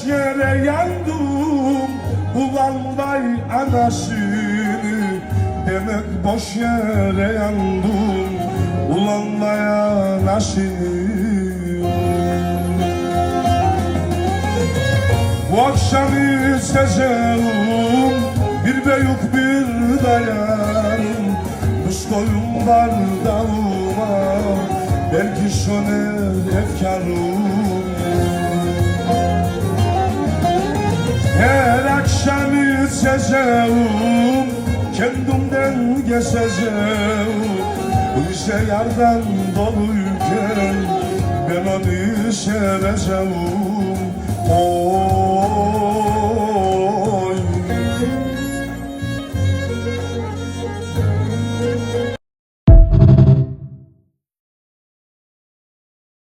yere yandım. Ulan vay anasını, demek boş yere yandım. Ulan vay anasını. Bu akşam içeceğim bir beyuk bir dayan. Muskoyum bardağıma, belki söner efkarım. Her akşam içeceğim, kendimden geçeceğim. Bu işe yardan doluyken ben onu seveceğim.